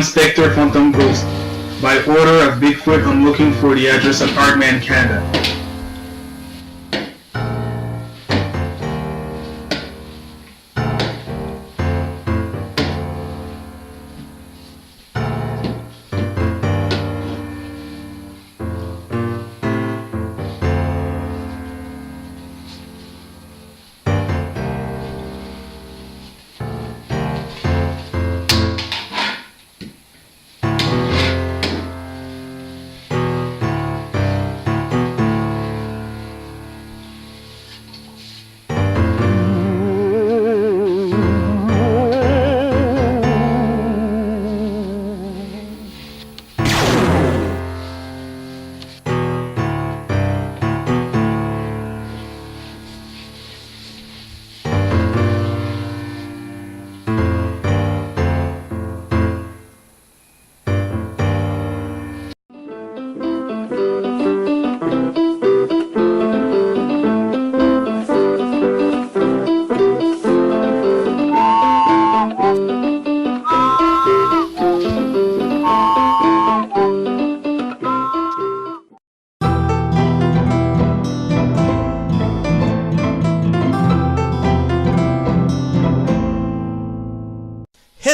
Spectre Phantom Ghost. By order of Bigfoot, I'm looking for the address of Artman, Canada.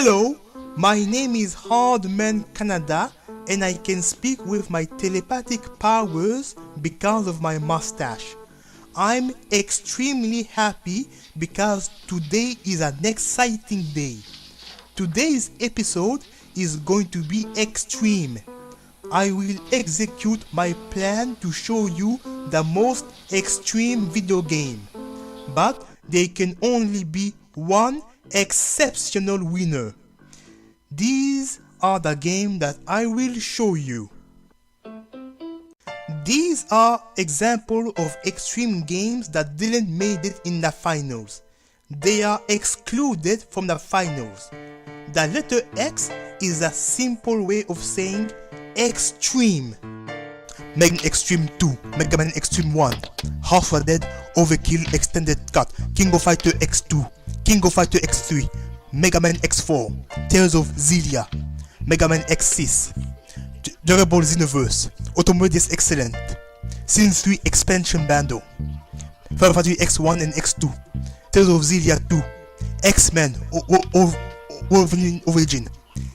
Hello, my name is Hardman Canada and I can speak with my telepathic powers because of my mustache. I'm extremely happy because today is an exciting day. Today's episode is going to be extreme. I will execute my plan to show you the most extreme video game. But there can only be one exceptional winner. These are the games that I will show you. These are examples of extreme games that didn't make it in the finals. They are excluded from the finals. The letter X is a simple way of saying extreme. Mega Man Extreme 2, Mega Man Extreme 1, Half a Dead, Overkill Extended Cut, King of Fighter X2, King of Fighter X3, Mega Man X4, Tales of Xillia, Mega Man X6, Durable Xenoverse, Automodus Excellent, Sin 3 Expansion Bundle, Final Fantasy X1 and X2, Tales of Xillia 2, X-Men Wolverine Origin,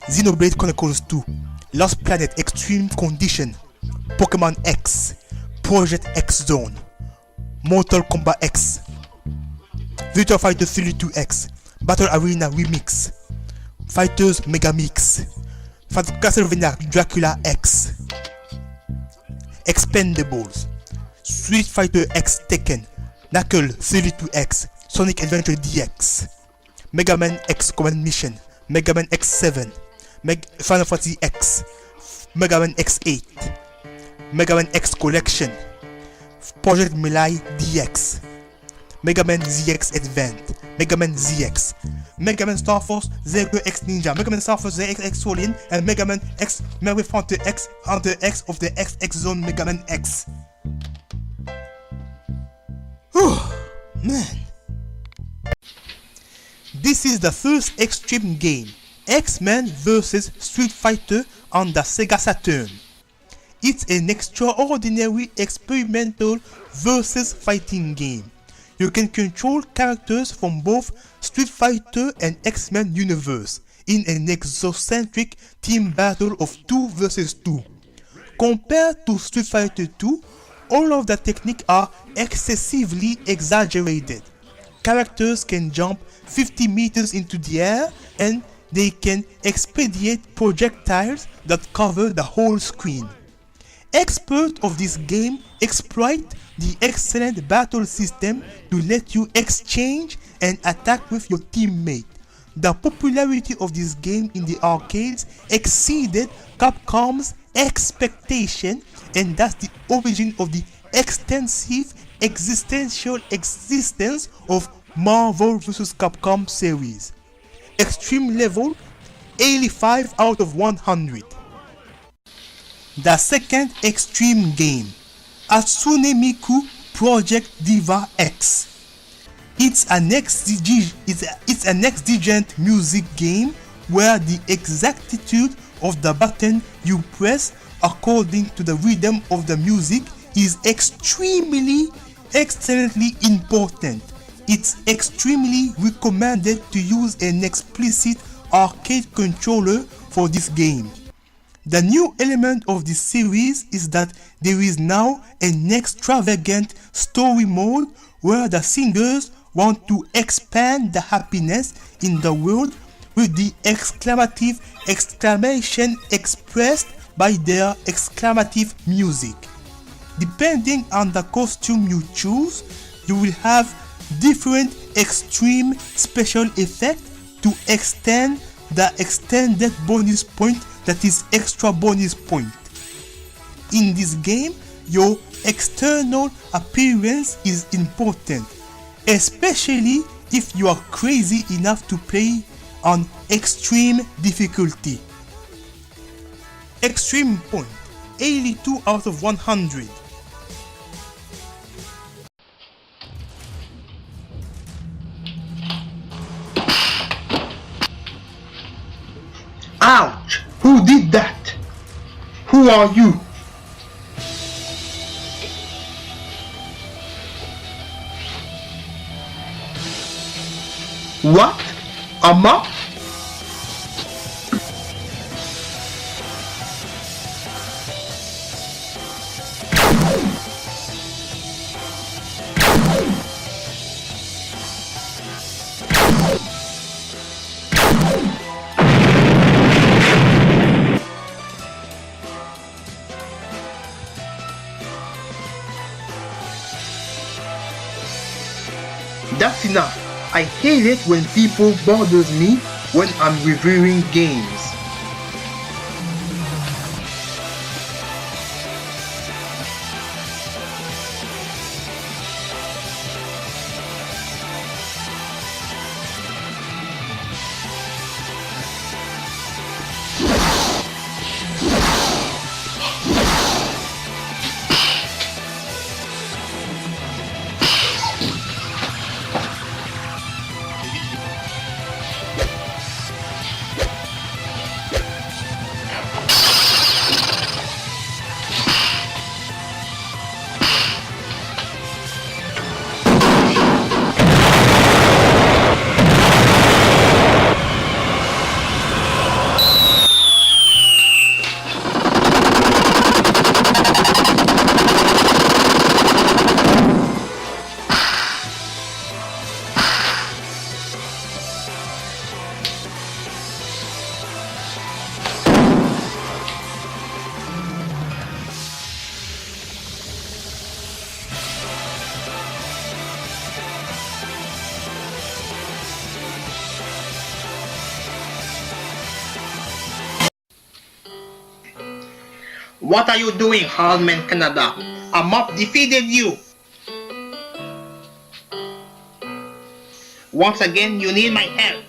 Xenoblade Chronicles 2, Lost Planet Extreme Condition, Pokemon X, Project X Zone, Mortal Kombat X, Virtua Fighter 32X, Battle Arena Remix, Fighters Mega Mix, Castlevania Dracula X, Expendables, Street Fighter X Tekken, Knuckle 32X, Sonic Adventure DX, Mega Man X Command Mission, Mega Man X7, Final Fantasy X, Mega Man X8, Mega Man X Collection, Project Melee DX, Mega Man ZX Advent, Mega Man ZX, Mega Man Star Force Zero X Ninja, Mega Man Star Force ZX X Solin, and Mega Man X Mary Hunter X Hunter X of the XX Zone Mega Man X. Man. This is the first extreme game, X-Men vs Street Fighter on the Sega Saturn. It's an extraordinary experimental versus fighting game. You can control characters from both Street Fighter and X-Men universe in an exocentric team battle of 2 versus 2. Compared to Street Fighter 2, all of the techniques are excessively exaggerated. Characters can jump 50 meters into the air and they can expedite projectiles that cover the whole screen. Experts of this game exploit the excellent battle system to let you exchange and attack with your teammate. The popularity of this game in the arcades exceeded Capcom's expectation, and that's the origin of the extensive existential existence of Marvel vs. Capcom series. Extreme level 85 out of 100. The second extreme game, Hatsune Miku Project Diva X. It's a next-gen music game where the exactitude of the button you press according to the rhythm of the music is extremely important. It's extremely recommended to use an explicit arcade controller for this game. The new element of this series is that there is now an extravagant story mode where the singers want to expand the happiness in the world with the exclamation expressed by their exclamative music. Depending on the costume you choose, you will have different extreme special effects to extend the extended bonus point, that is extra bonus point. In this game, your external appearance is important, especially if you are crazy enough to play on extreme difficulty. Extreme point, 82 out of 100. Ouch! Who did that? Who are you? What? A mop? That's enough. I hate it when people bothers me when I'm reviewing games. What are you doing, Hardman Canada? A mop defeated you! Once again, you need my help.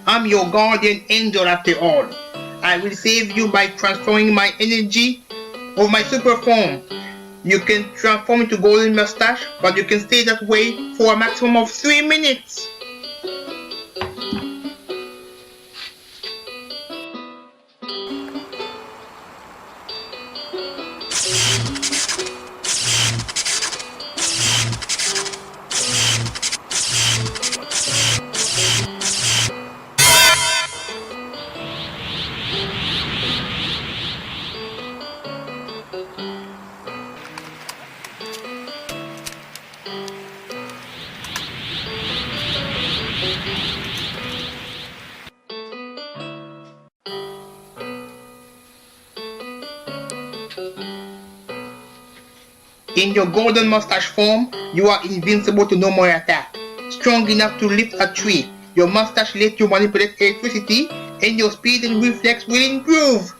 I'm your guardian angel after all. I will save you by transferring my energy of my super form. You can transform into golden mustache, but you can stay that way for a maximum of 3 minutes. In your golden mustache form, you are invincible to no more attack. Strong enough to lift a tree, your mustache lets you manipulate electricity, and your speed and reflex will improve.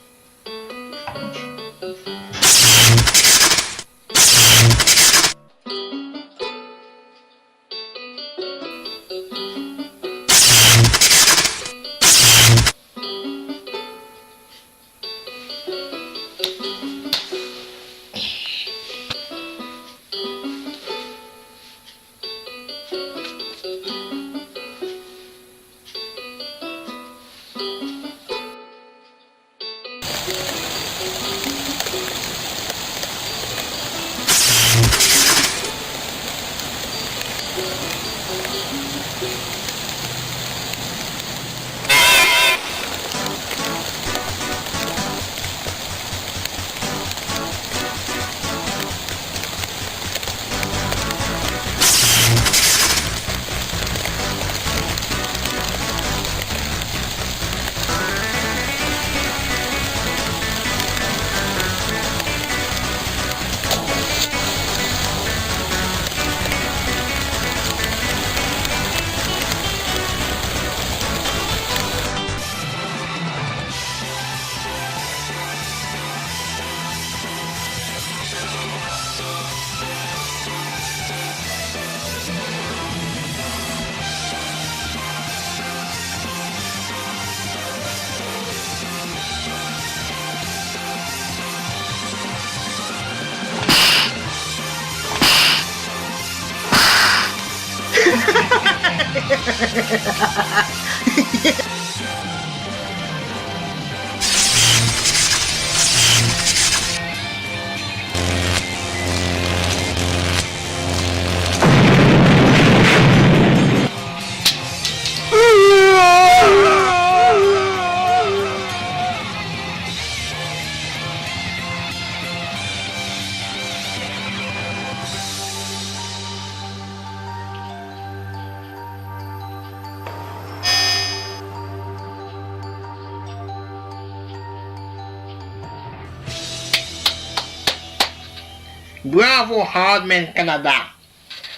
Bravo, Hardman Canada.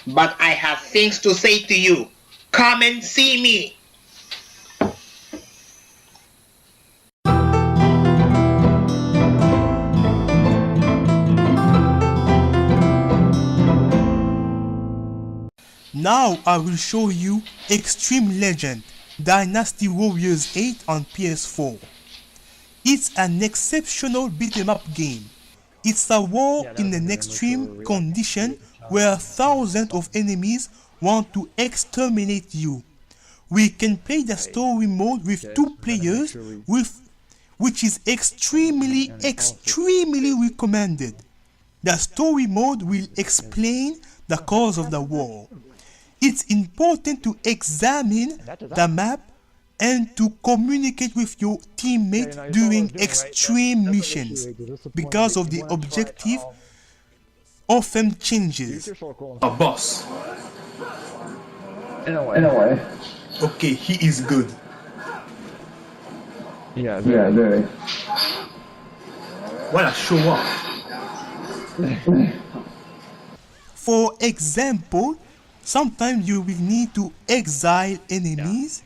But I have things to say to you. Come and see me. Now I will show you Extreme Legend Dynasty Warriors 8 on PS4. It's an exceptional beat-em-up game. It's a war in an extreme condition where thousands of enemies want to exterminate you. We can play the story mode with 2 players, which is extremely recommended. The story mode will explain the cause of the war. It's important to examine the map and to communicate with your teammate during extreme missions because of the objective often changes. A boss. In a way. Okay, he is good. Yeah, very. What a show off. For example, sometimes you will need to exile enemies,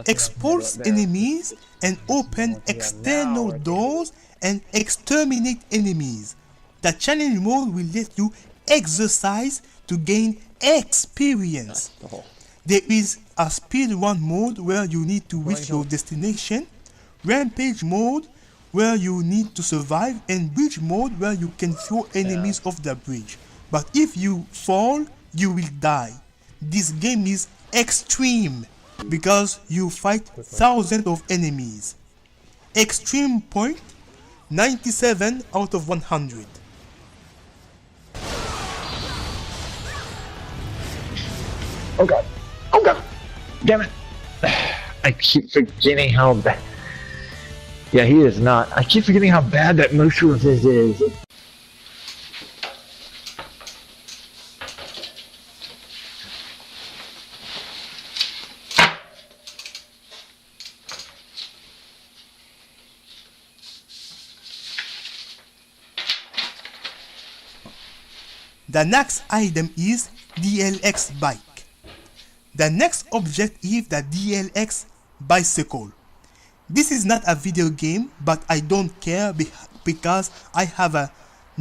expulse enemies, and open external doors and exterminate enemies. The challenge mode will let you exercise to gain experience. There is a speedrun mode where you need to reach your destination, rampage mode where you need to survive, and bridge mode where you can throw enemies off the bridge. But if you fall, you will die. This game is extreme because you fight thousands of enemies. Extreme point 97 out of 100. Oh god. Damn it. I keep forgetting how bad. Yeah, he is not. I keep forgetting how bad that motion of his is. The next item is DLX bike. The next object is the DLX bicycle. This is not a video game, but I don't care because I have an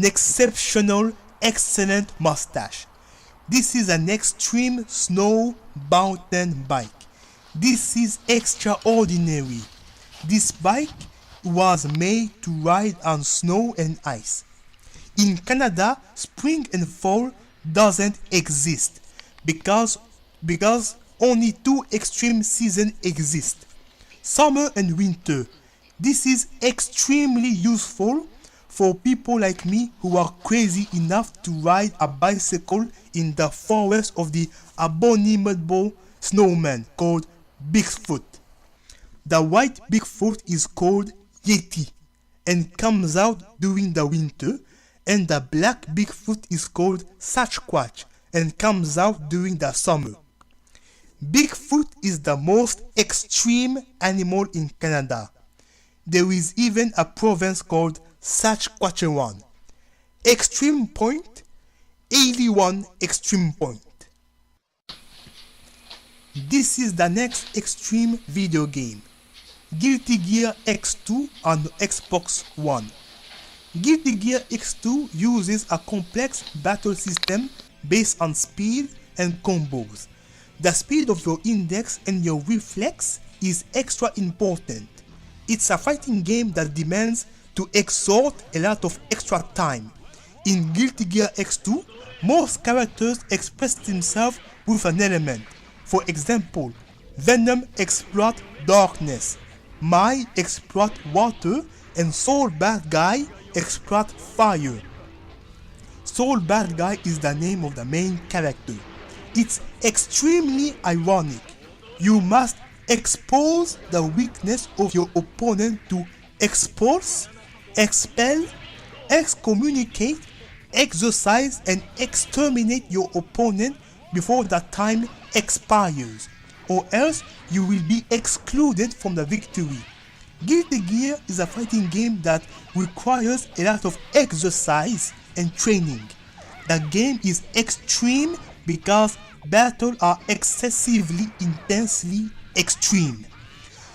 exceptional, excellent mustache. This is an extreme snow mountain bike. This is extraordinary. This bike was made to ride on snow and ice. In Canada, spring and fall doesn't exist because only 2 extreme seasons exist, summer and winter. This is extremely useful for people like me who are crazy enough to ride a bicycle in the forest of the abominable snowman called Bigfoot. The white Bigfoot is called Yeti and comes out during the winter, and the black Bigfoot is called Sasquatch and comes out during the summer. Bigfoot is the most extreme animal in Canada. There is even a province called Saskatchewan. Extreme point, 81 extreme point. This is the next extreme video game. Guilty Gear X2 on Xbox One. Guilty Gear X2 uses a complex battle system based on speed and combos. The speed of your index and your reflex is extra important. It's a fighting game that demands to exert a lot of extra time. In Guilty Gear X2, most characters express themselves with an element. For example, Venom exploit darkness, Mai exploit water, and Soul Bad Guy exploit fire. Soul Bad Guy is the name of the main character. It's extremely ironic. You must expose the weakness of your opponent to expulse, expel, excommunicate, exorcise, and exterminate your opponent before the time expires, or else you will be excluded from the victory. Guilty Gear is a fighting game that requires a lot of exercise and training. The game is extreme because battles are excessively intensely extreme.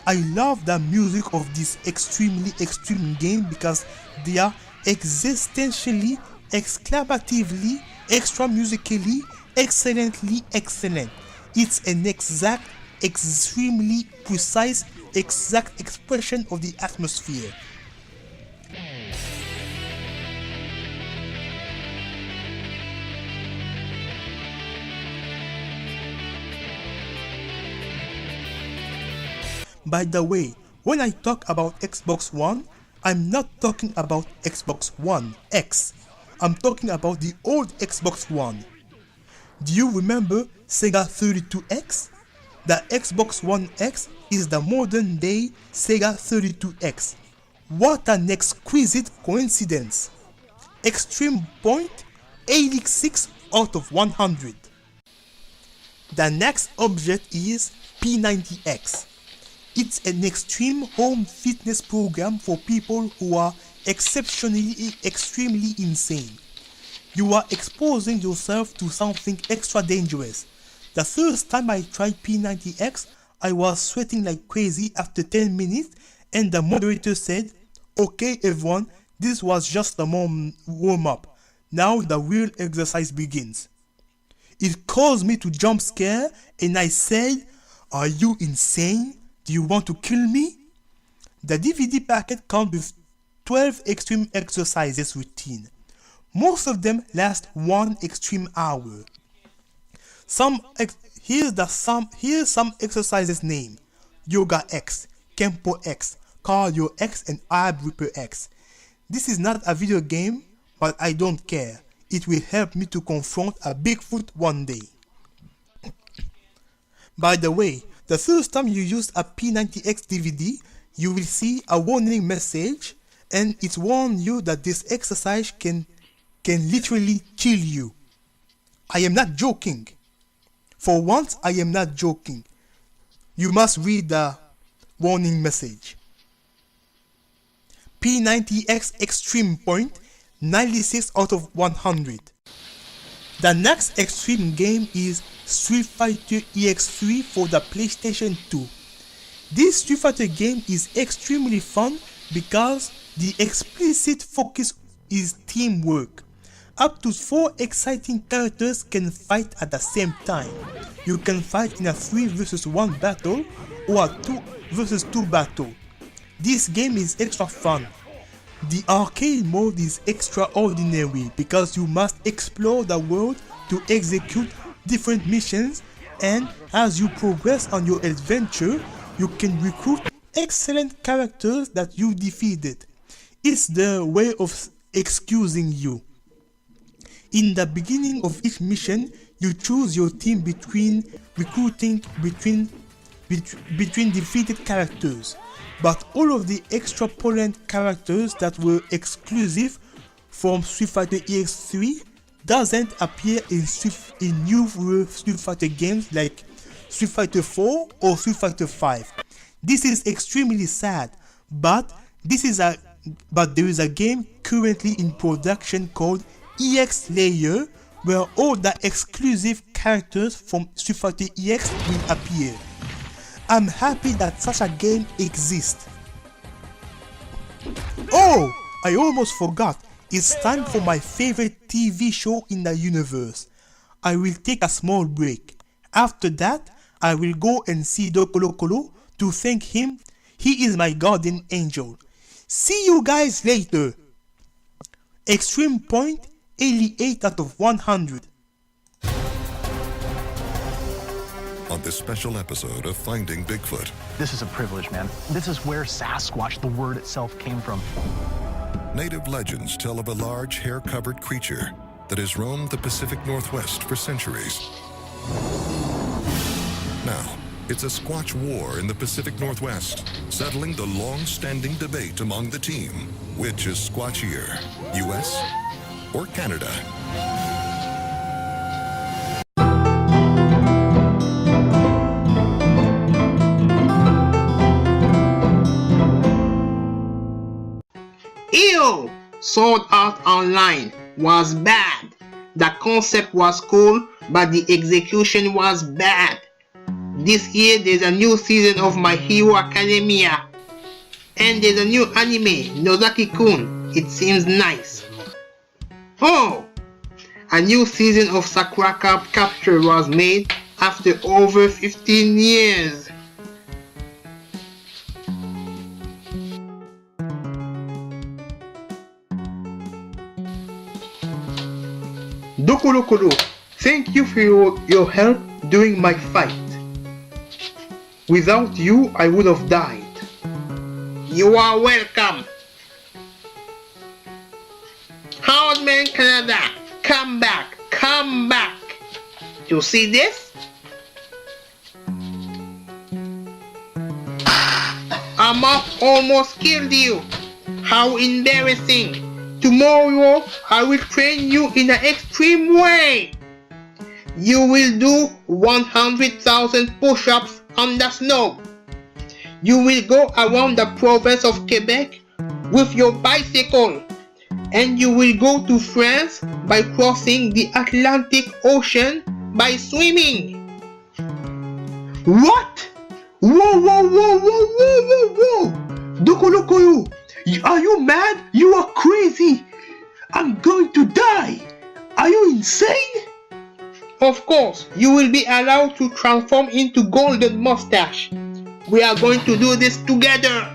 I love the music of this extremely extreme game because they are existentially, exclamatively, extra musically, excellently excellent. It's an exact, extremely precise, exact expression of the atmosphere. By the way, when I talk about Xbox One, I'm not talking about Xbox One X. I'm talking about the old Xbox One. Do you remember Sega 32X? The Xbox One X is the modern day Sega 32X. What an exquisite coincidence! Extreme point 86 out of 100. The next object is P90X. It's an extreme home fitness program for people who are exceptionally, extremely insane. You are exposing yourself to something extra dangerous. The first time I tried P90X, I was sweating like crazy after 10 minutes, and the moderator said, "Okay everyone, this was just a warm-up. Now the real exercise begins." It caused me to jump scare, and I said, "Are you insane? Do you want to kill me?" The DVD packet comes with 12 extreme exercises routine. Most of them last 1 extreme hour. Here's some exercises name: Yoga X, Kempo X, Cardio X, and Ab Ripper X. This is not a video game, but I don't care. It will help me to confront a Bigfoot one day. By the way, the first time you use a P90X DVD, you will see a warning message, and it warns you that this exercise can literally kill you. I am not joking. For once, I am not joking. You must read the warning message. P90X Extreme Point, 96 out of 100. The next extreme game is Street Fighter EX3 for the PlayStation 2. This Street Fighter game is extremely fun because the explicit focus is teamwork. Up to 4 exciting characters can fight at the same time. You can fight in a 3 vs 1 battle or a 2 vs 2 battle. This game is extra fun. The arcade mode is extraordinary because you must explore the world to execute different missions, and as you progress on your adventure, you can recruit excellent characters that you defeated. It's their way of excusing you. In the beginning of each mission, you choose your team between recruiting between defeated characters, but all of the extrapolate characters that were exclusive from Street Fighter EX3 doesn't appear in new Street Fighter games like Street Fighter 4 or Street Fighter 5. This is extremely sad, but there is a game currently in production called EX Layer, where all the exclusive characters from Street Fighter EX will appear. I'm happy that such a game exists. Oh, I almost forgot. It's time for my favorite TV show in the universe. I will take a small break. After that, I will go and see Dokolokolo to thank him. He is my guardian angel. See you guys later. Extreme Point, 88 out of 100. on this special episode of Finding Bigfoot. This is a privilege, man. This is where Sasquatch, the word itself, came from. Native legends tell of a large hair-covered creature that has roamed the Pacific Northwest for centuries. Now, it's a Squatch war in the Pacific Northwest, settling the long-standing debate among the team. Which is squatchier, US or Canada? Ew! Sword Art Online was bad. The concept was cool, but the execution was bad. This year there's a new season of My Hero Academia. And there's a new anime, Nozaki-kun. It seems nice. Oh! A new season of Sakura Card Capture was made after over 15 years. Dokurokuro, thank you for your help during my fight. Without you, I would have died. You are welcome. Hardman Canada, come back, come back. You see this? Amok almost killed you. How embarrassing. Tomorrow, I will train you in an extreme way. You will do 100,000 push-ups on the snow. You will go around the province of Quebec with your bicycle. And you will go to France by crossing the Atlantic Ocean by swimming. What? Whoa, whoa, whoa, whoa, whoa, whoa, whoa! Dokolokoro, are you mad? You are crazy! I'm going to die! Are you insane? Of course, you will be allowed to transform into Golden Mustache. We are going to do this together!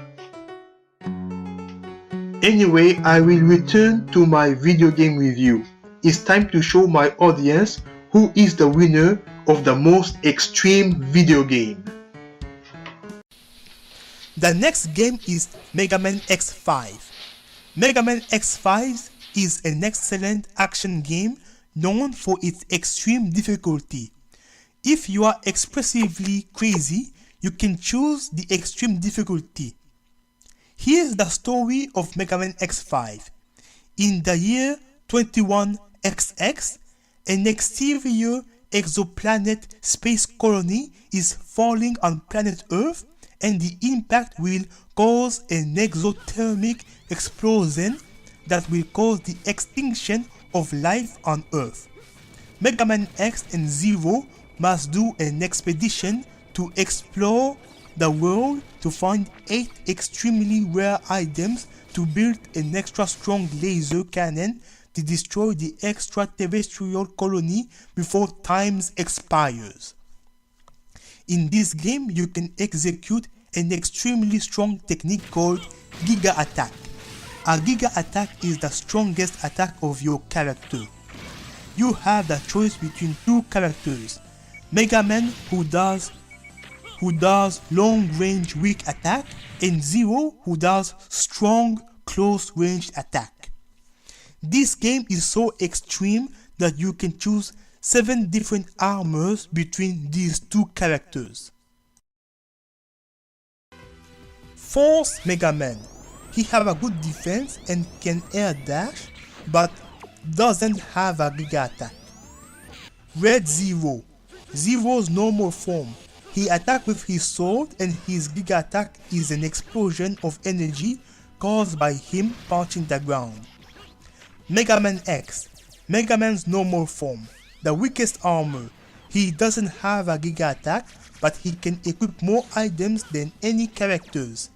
Anyway, I will return to my video game review. It's time to show my audience who is the winner of the most extreme video game. The next game is Mega Man X5. Mega Man X5 is an excellent action game known for its extreme difficulty. If you are expressively crazy, you can choose the extreme difficulty. Here's the story of Mega Man X5. In the year 21XX, an exterior exoplanet space colony is falling on planet Earth, and the impact will cause an exothermic explosion that will cause the extinction of life on Earth. Mega Man X and Zero must do an expedition to explore the world to find 8 extremely rare items to build an extra strong laser cannon to destroy the extraterrestrial colony before time expires. In this game, you can execute an extremely strong technique called Giga Attack. A Giga Attack is the strongest attack of your character. You have the choice between two characters, Mega Man who does long range weak attack, and Zero who does strong close range attack. This game is so extreme that you can choose 7 different armors between these two characters. Force Mega Man. He have a good defense and can air dash, but doesn't have a Giga Attack. Red Zero. Zero's normal form. He attacks with his sword, and his Giga Attack is an explosion of energy caused by him punching the ground. Mega Man X. Mega Man's normal form. The weakest armor. He doesn't have a Giga Attack, but he can equip more items than any characters.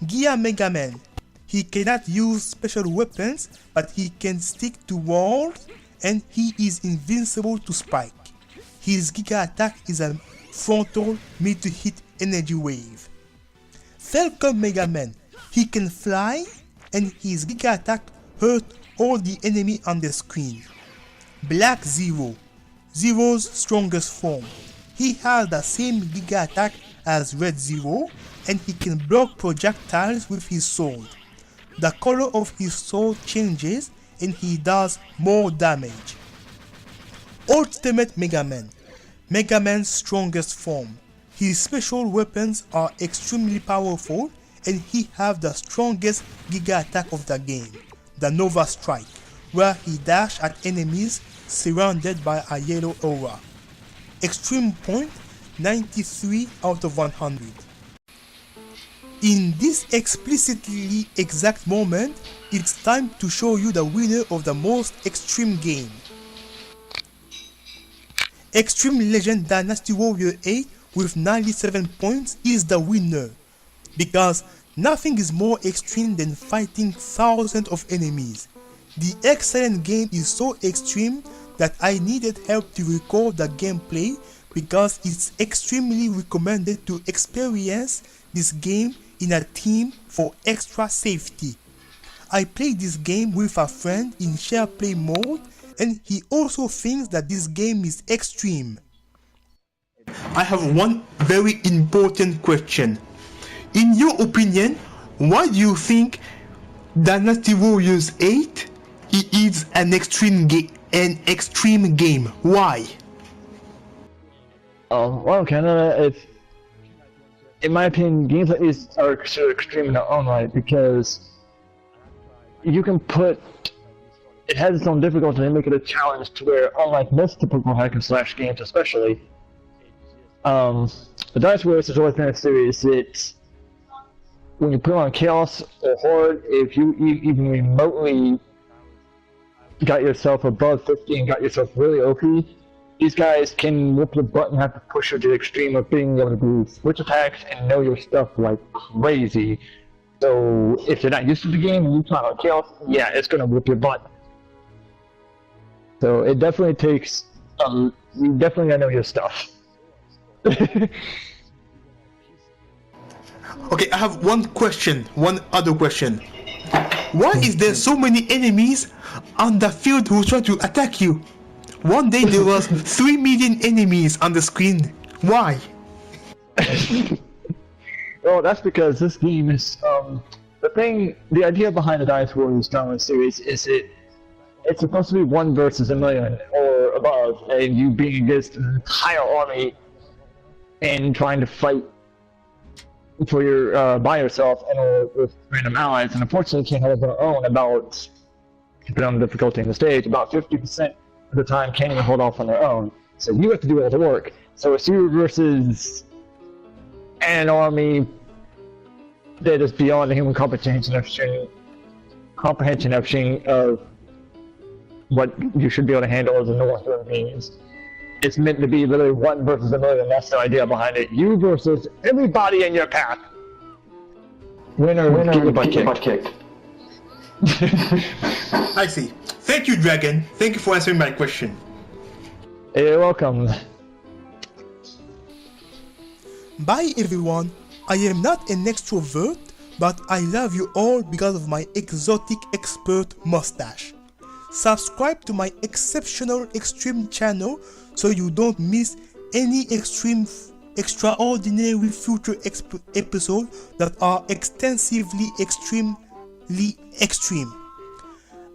Gear Mega Man. He cannot use special weapons, but he can stick to walls, and he is invincible to Spike. His Giga Attack is a frontal mid-to-hit energy wave. Falcon Mega Man. He can fly, and his Giga Attack hurt all the enemy on the screen. Black Zero. Zero's strongest form. He has the same Giga attack as Red Zero, and he can block projectiles with his sword. The color of his sword changes and he does more damage. Ultimate Mega Man. Mega Man's strongest form. His special weapons are extremely powerful and he has the strongest Giga attack of the game, the Nova Strike, where he dashes at enemies surrounded by a yellow aura. Extreme point 93 out of 100. In this explicitly exact moment, it's time to show you the winner of the most extreme game. Extreme Legend Dynasty Warrior 8 with 97 points is the winner, because nothing is more extreme than fighting thousands of enemies. The excellent game is so extreme that I needed help to record the gameplay because it's extremely recommended to experience this game in a team for extra safety. I played this game with a friend in share play mode and he also thinks that this game is extreme. I have one very important question. In your opinion, why do you think Dynasty Warriors 8 is an extreme game? Why? Well, Canada, it's, in my opinion, games like these are considered extreme in their own right because you can put, it has its own difficulty and make it a challenge to where, unlike most typical hack and slash games especially, the Dynasty Warriors has always been a series that when you put on Chaos or Horde, if you even remotely got yourself above 50 and got yourself really OP, these guys can whoop your butt and have to push you to the extreme of being able to do switch attacks and know your stuff like crazy. So if you're not used to the game and you try on Chaos, yeah, it's gonna whoop your butt. So it definitely takes, you definitely gotta know your stuff. Okay, I have one other question. Why is there so many enemies on the field who try to attack you? One day there was 3 million enemies on the screen. Why? Well, that's because this game is, the idea behind the Dynasty Warriors Drama series is it's supposed to be 1 versus a million or above, and you being against an entire army and trying to fight for your by yourself and or with random allies, and unfortunately can't hold their own about, depending on the difficulty in the stage, about 50% of the time can't even hold off on their own. So you have to do all the work. So it's you versus an army that is beyond the human comprehension of what you should be able to handle as a normal human beings. It's meant to be literally 1 versus a million. That's the idea behind it. You versus everybody in your path. Winner, get your butt kicked. I see. Thank you, Dragon. Thank you for answering my question. You're welcome. Bye everyone. I am not an extrovert, but I love you all because of my exotic expert mustache. Subscribe to my exceptional extreme channel so you don't miss any extraordinary future episodes that are extensively extremely extreme.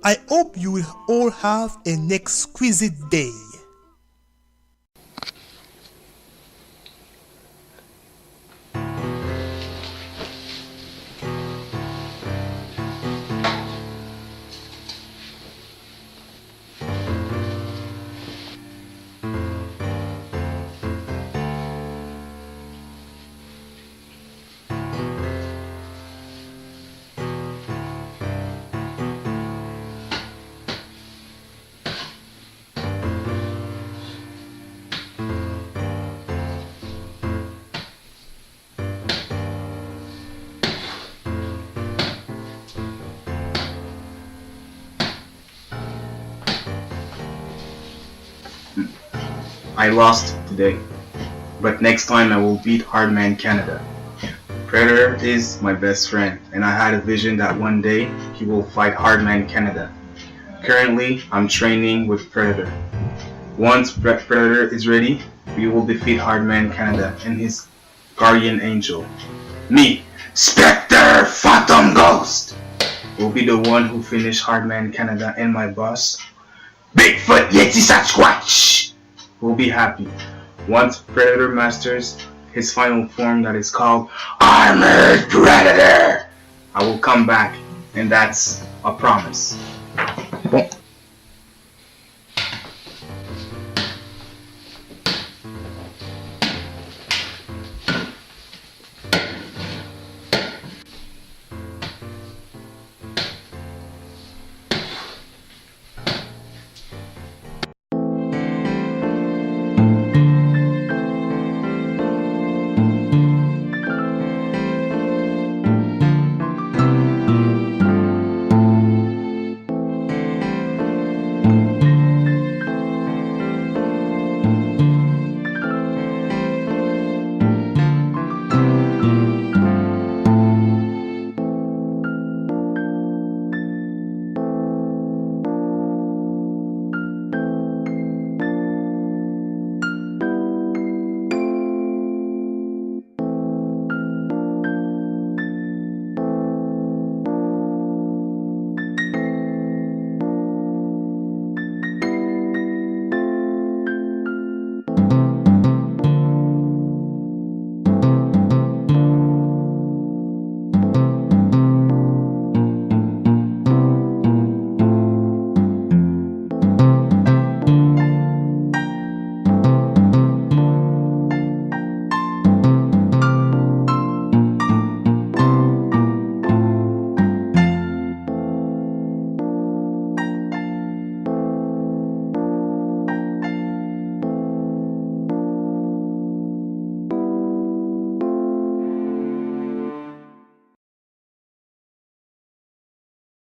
I hope you will all have an exquisite day. I lost today, but next time I will beat Hardman Canada. Predator is my best friend, and I had a vision that one day he will fight Hardman Canada. Currently, I'm training with Predator. Once Predator is ready, we will defeat Hardman Canada and his guardian angel. Me, Spectre Phantom Ghost, will be the one who finish Hardman Canada, and my boss, Bigfoot Yeti Sasquatch, will be happy. Once Predator masters his final form that is called Armored Predator, I will come back, and that's a promise.